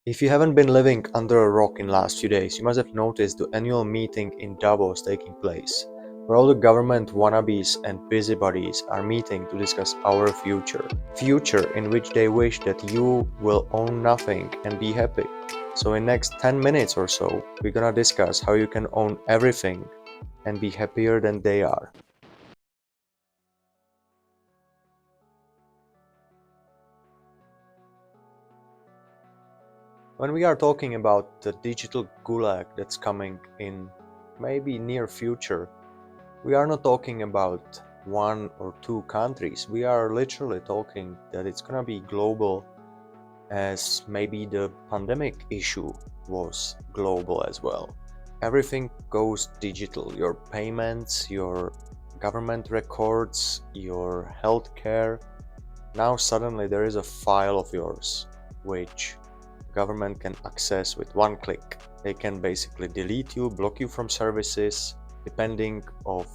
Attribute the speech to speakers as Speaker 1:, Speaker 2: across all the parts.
Speaker 1: If you haven't been living under a rock in the last few days, you must have noticed the annual meeting in Davos taking place, where all the government wannabes and busybodies are meeting to discuss our future. Future in which they wish that you will own nothing and be happy. So in next 10 minutes or so, we're gonna discuss how you can own everything and be happier than they are. When we are talking about the digital gulag that's coming in maybe near future, we are not talking about one or two countries. We are literally talking that it's gonna be global, as maybe the pandemic issue was global as well. Everything goes digital. Your payments, your government records, your healthcare. Now suddenly there is a file of yours which government can access with one click. They can basically delete you, block you from services, depending of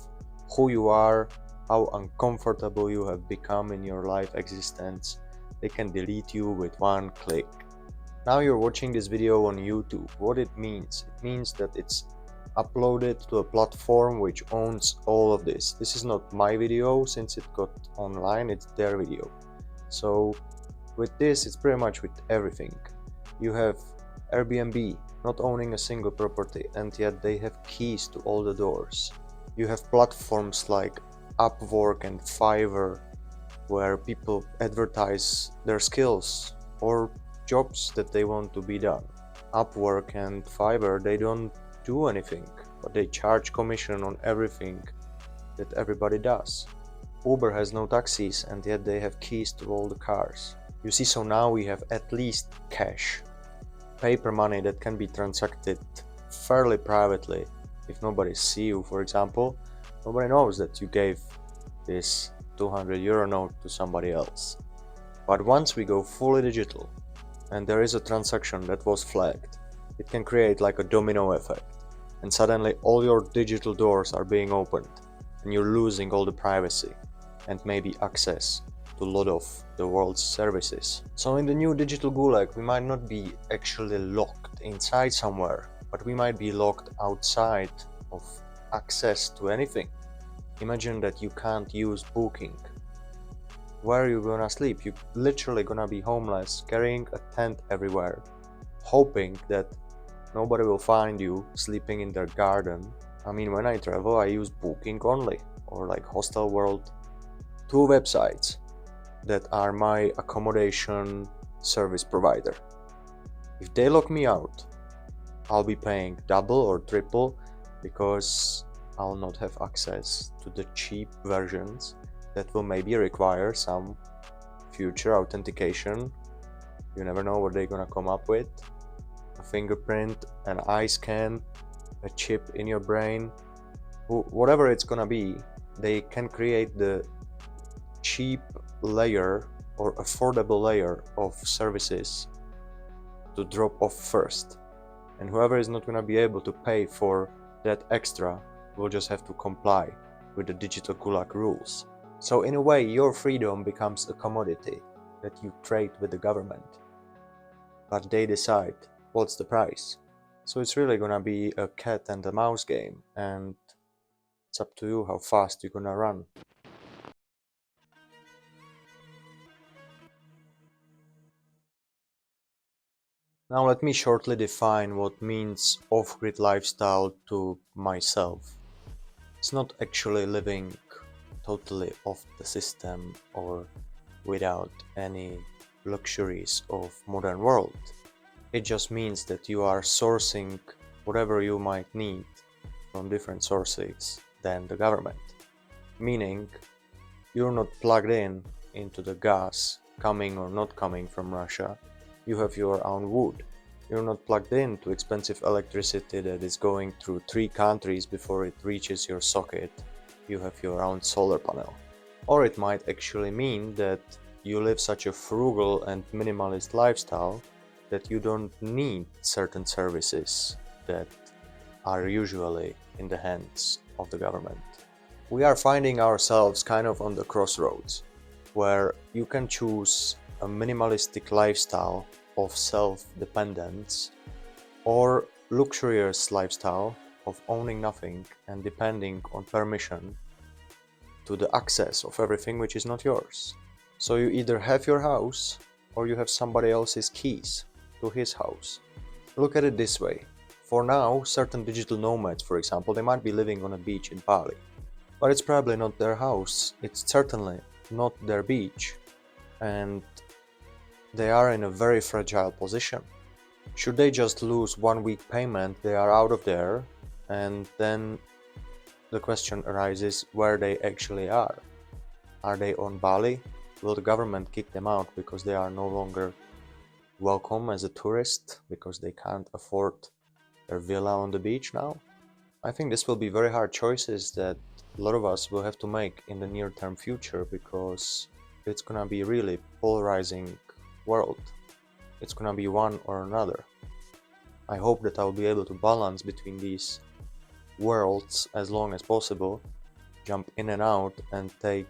Speaker 1: who you are, how uncomfortable you have become in your life existence. They can delete you with one click. Now you're watching this video on YouTube. What it means? It means that it's uploaded to a platform which owns all of this. This is not my video since it got online, it's their video. So with this, it's pretty much with everything. You have Airbnb not owning a single property, and yet they have keys to all the doors. You have platforms like Upwork and Fiverr where people advertise their skills or jobs that they want to be done. Upwork and Fiverr, they don't do anything, but they charge commission on everything that everybody does. Uber has no taxis, and yet they have keys to all the cars. You see, so now we have at least cash, paper money that can be transacted fairly privately. If nobody sees you, for example, nobody knows that you gave this 200 euro note to somebody else. But once we go fully digital and there is a transaction that was flagged, it can create like a domino effect, and suddenly all your digital doors are being opened and you're losing all the privacy and maybe access to a lot of the world's services. So in the new digital gulag, we might not be actually locked inside somewhere, but we might be locked outside of access to anything. Imagine that you can't use Booking. Where are you gonna sleep? You're literally gonna be homeless, carrying a tent everywhere, hoping that nobody will find you sleeping in their garden. I mean, when I travel, I use Booking only, or like Hostel World. Two websites that are my accommodation service provider. If they lock me out, I'll be paying double or triple because I'll not have access to the cheap versions that will maybe require some future authentication. You never know what they're gonna come up with. A fingerprint, an eye scan, a chip in your brain, whatever it's gonna be, they can create the cheap layer or affordable layer of services to drop off first, and whoever is not going to be able to pay for that extra will just have to comply with the digital gulag rules. So in a way, your freedom becomes a commodity that you trade with the government, but they decide what's the price. So it's really going to be a cat and a mouse game, and it's up to you how fast you're going to run. Now let me shortly define what means off-grid lifestyle to myself. It's not actually living totally off the system or without any luxuries of modern world. It just means that you are sourcing whatever you might need from different sources than the government. Meaning, you're not plugged in into the gas coming or not coming from Russia. You have your own wood. You're not plugged in to expensive electricity that is going through 3 countries before it reaches your socket. You have your own solar panel. Or it might actually mean that you live such a frugal and minimalist lifestyle that you don't need certain services that are usually in the hands of the government. We are finding ourselves kind of on the crossroads, where you can choose a minimalistic lifestyle of self-dependence, or luxurious lifestyle of owning nothing and depending on permission to the access of everything which is not yours. So you either have your house or you have somebody else's keys to his house. Look at it this way. For now, certain digital nomads, for example, they might be living on a beach in Bali, but it's probably not their house. It's certainly not their beach, and they are in a very fragile position. Should they just lose 1 week payment, they are out of there, and then the question arises where they actually are. Are they on Bali? Will the government kick them out because they are no longer welcome as a tourist, because they can't afford their villa on the beach now? I think this will be very hard choices that a lot of us will have to make in the near-term future, because it's gonna be really polarizing world. It's gonna be one or another. I hope that I'll be able to balance between these worlds as long as possible, jump in and out and take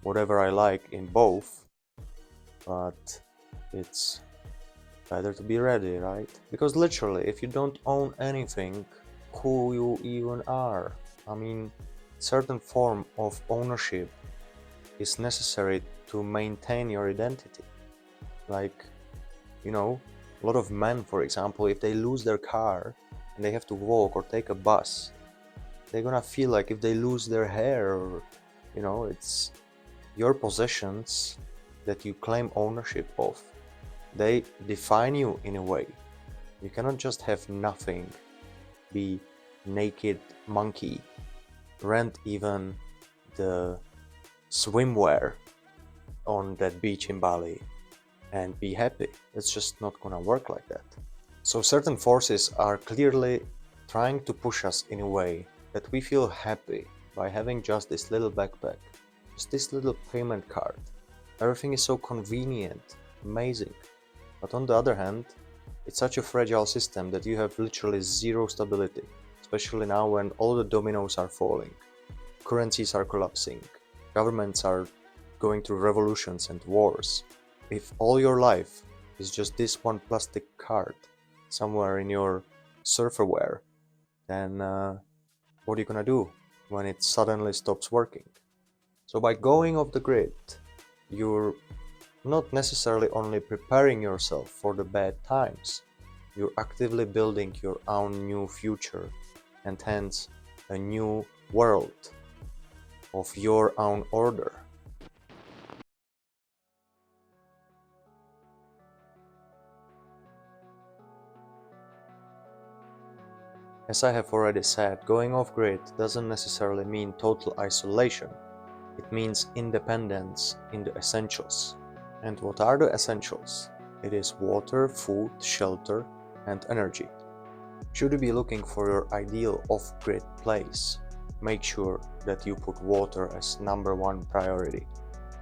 Speaker 1: whatever I like in both, but it's better to be ready, right? Because literally, if you don't own anything, who you even are? I mean, certain form of ownership is necessary to maintain your identity. Like, you know, a lot of men, for example, if they lose their car and they have to walk or take a bus, they're gonna feel like if they lose their hair, or, you know, it's your possessions that you claim ownership of. They define you in a way. You cannot just have nothing, be naked monkey, rent even the swimwear on that beach in Bali and be happy. It's just not gonna work like that. So certain forces are clearly trying to push us in a way that we feel happy by having just this little backpack, just this little payment card. Everything is so convenient, amazing. But on the other hand, it's such a fragile system that you have literally zero stability, especially now when all the dominoes are falling, currencies are collapsing, governments are going through revolutions and wars. If all your life is just this one plastic card somewhere in your surferwear, then what are you gonna do when it suddenly stops working? So by going off the grid, you're not necessarily only preparing yourself for the bad times, you're actively building your own new future, and hence a new world of your own order. As I have already said, going off-grid doesn't necessarily mean total isolation. It means independence in the essentials. And what are the essentials? It is water, food, shelter, and energy. Should you be looking for your ideal off-grid place, make sure that you put water as #1 priority.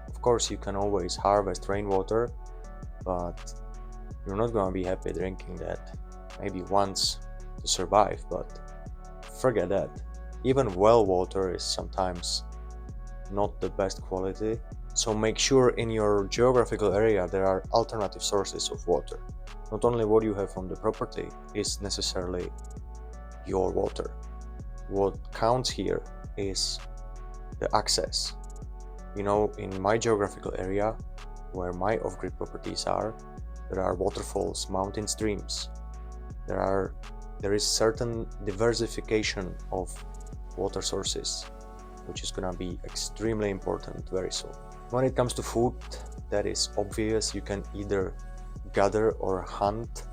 Speaker 1: Of course, you can always harvest rainwater, but you're not gonna be happy drinking that. Maybe once to survive, but forget that. Even well water is sometimes not the best quality, so make sure in your geographical area there are alternative sources of water. Not only what you have on the property is necessarily your water. What counts here is the access. You know, in my geographical area, where my off-grid properties are, there are waterfalls, mountain streams. There is certain diversification of water sources, which is gonna be extremely important very soon. When it comes to food, that is obvious. You can either gather or hunt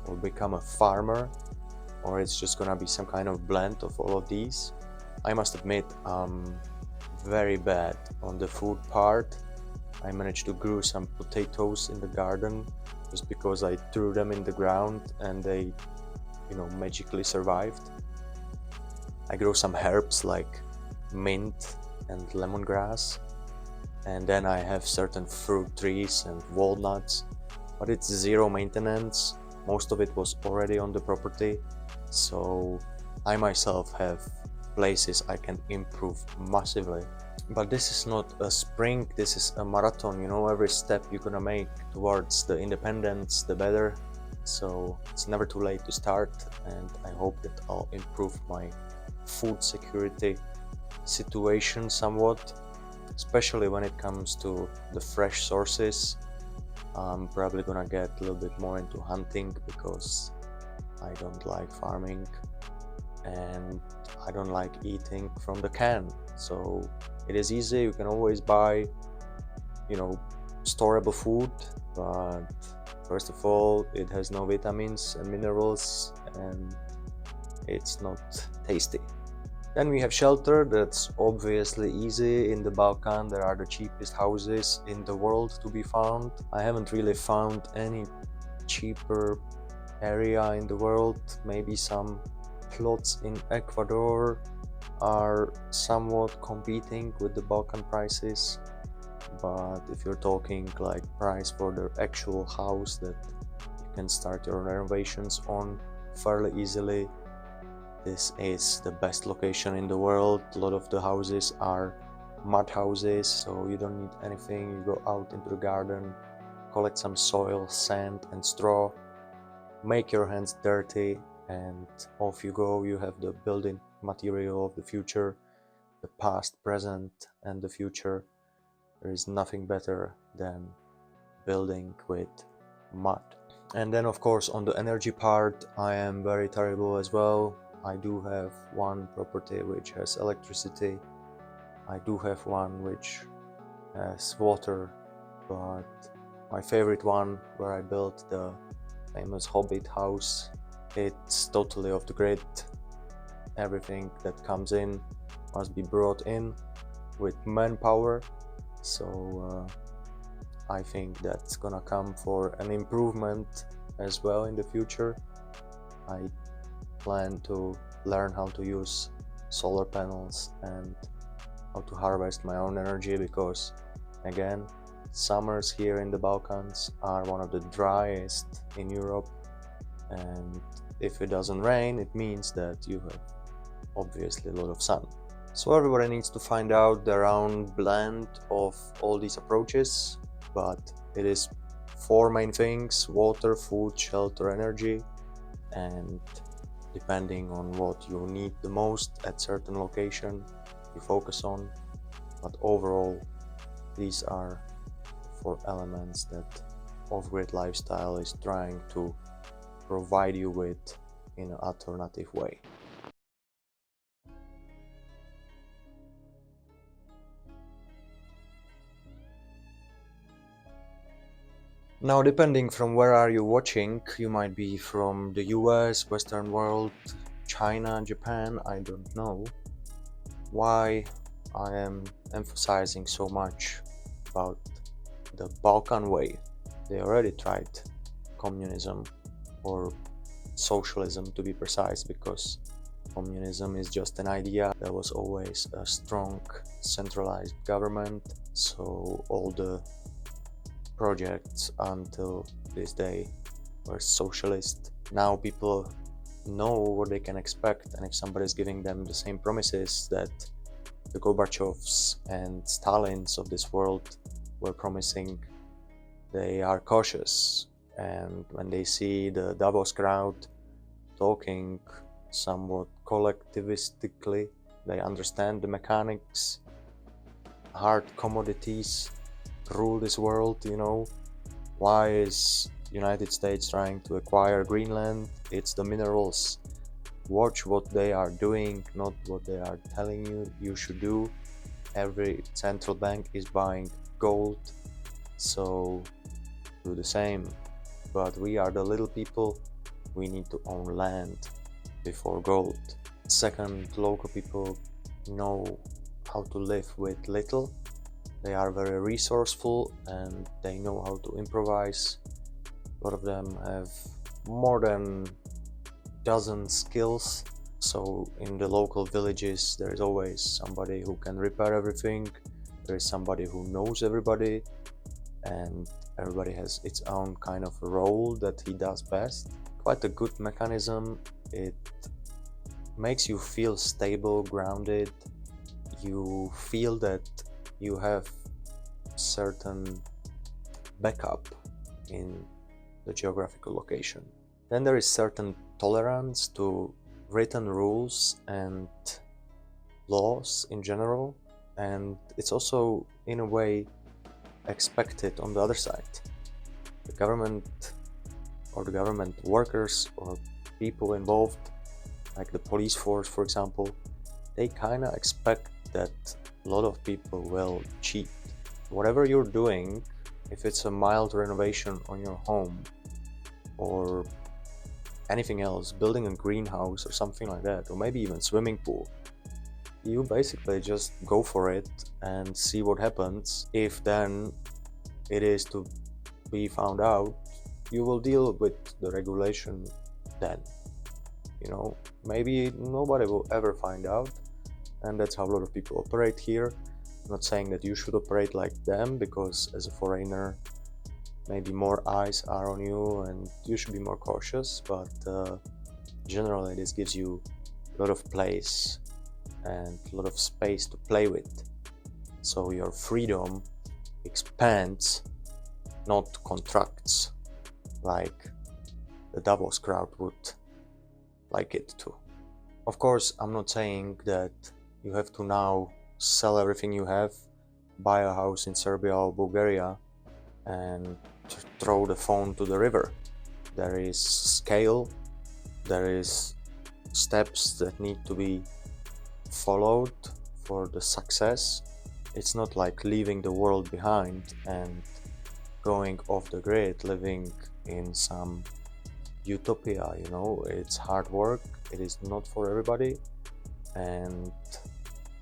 Speaker 1: or become a farmer, or it's just gonna be some kind of blend of all of these. I must admit, I'm very bad on the food part. I managed to grow some potatoes in the garden just because I threw them in the ground and they, magically survived. I grow some herbs like mint and lemongrass, and then I have certain fruit trees and walnuts, but it's zero maintenance. Most of it was already on the property, so I myself have places I can improve massively. But this is not a sprint, this is a marathon, you know, every step you're gonna make towards the independence, the better. So it's never too late to start, and I hope that I'll improve my food security situation somewhat, especially when it comes to the fresh sources. I'm probably gonna get a little bit more into hunting because I don't like farming and I don't like eating from the can. So it is easy, you can always buy, you know, storable food, but first of all, it has no vitamins and minerals and it's not tasty. Then we have shelter, that's obviously easy. In the Balkan, there are the cheapest houses in the world to be found. I haven't really found any cheaper area in the world. Maybe some plots in Ecuador are somewhat competing with the Balkan prices, but if you're talking like price for the actual house that you can start your renovations on fairly easily, this is the best location in the world. A lot of the houses are mud houses, so you don't need anything. You go out into the garden, collect some soil, sand and straw, make your hands dirty, and off you go. You have the building material of the future, the past, present and the future. There is nothing better than building with mud. And then of course on the energy part, I am very terrible as well. I do have one property which has electricity. I do have one which has water, but my favorite one, where I built the famous Hobbit house, it's totally off the grid. Everything that comes in must be brought in with manpower. So I think that's gonna come for an improvement as well in the future. I plan to learn how to use solar panels and how to harvest my own energy, because again, summers here in the Balkans are one of the driest in Europe, and if it doesn't rain, it means that you have obviously a lot of sun. So everybody needs to find out the round blend of all these approaches, but it is four main things: water, food, shelter, energy, and depending on what you need the most at certain location, you focus on. But overall, these are four elements that off-grid lifestyle is trying to provide you with in an alternative way. Now, depending from where are you watching, you might be from the US, Western world, China, Japan, I don't know. Why I am emphasizing so much about the Balkan way. They already tried communism, or socialism to be precise, because communism is just an idea. There was always a strong centralized government, so all the projects until this day were socialist. Now people know what they can expect, and if somebody is giving them the same promises that the Gorbachevs and Stalins of this world were promising, they are cautious. And when they see the Davos crowd talking somewhat collectivistically, they understand the mechanics. Hard commodities rule this world, you know. Why is United States trying to acquire Greenland? It's the minerals. Watch what they are doing, not what they are telling you you should do. Every central bank is buying gold, so do the same. But we are the little people, we need to own land before gold. Second, local people know how to live with little. They are very resourceful and they know how to improvise. A lot of them have more than dozen skills. So in the local villages, there is always somebody who can repair everything. There is somebody who knows everybody, and everybody has its own kind of role that he does best. Quite a good mechanism. It makes you feel stable, grounded. You feel that you have certain backup in the geographical location. Then there is certain tolerance to written rules and laws in general, and it's also in a way expected on the other side. The government or the government workers or people involved, like the police force for example, they kind of expect that a lot of people will cheat. Whatever you're doing, if it's a mild renovation on your home or anything else, building a greenhouse or something like that, or maybe even swimming pool, you basically just go for it and see what happens. If then it is to be found out, you will deal with the regulation then. Maybe nobody will ever find out, and that's how a lot of people operate here. I'm not saying that you should operate like them, because as a foreigner maybe more eyes are on you and you should be more cautious, but generally this gives you a lot of place and a lot of space to play with, so your freedom expands, not contracts, like the Davos crowd would like it to. Of course, I'm not saying that you have to now sell everything you have, buy a house in Serbia or Bulgaria, and throw the phone to the river. There is scale, there is steps that need to be followed for the success. It's not like leaving the world behind and going off the grid, living in some utopia. It's hard work, it is not for everybody, and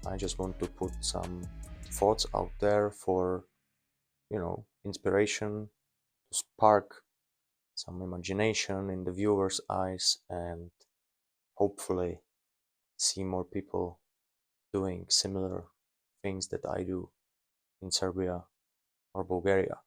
Speaker 1: I just want to put some thoughts out there for inspiration, to spark some imagination in the viewer's eyes, and hopefully see more people doing similar things that I do in Serbia or Bulgaria.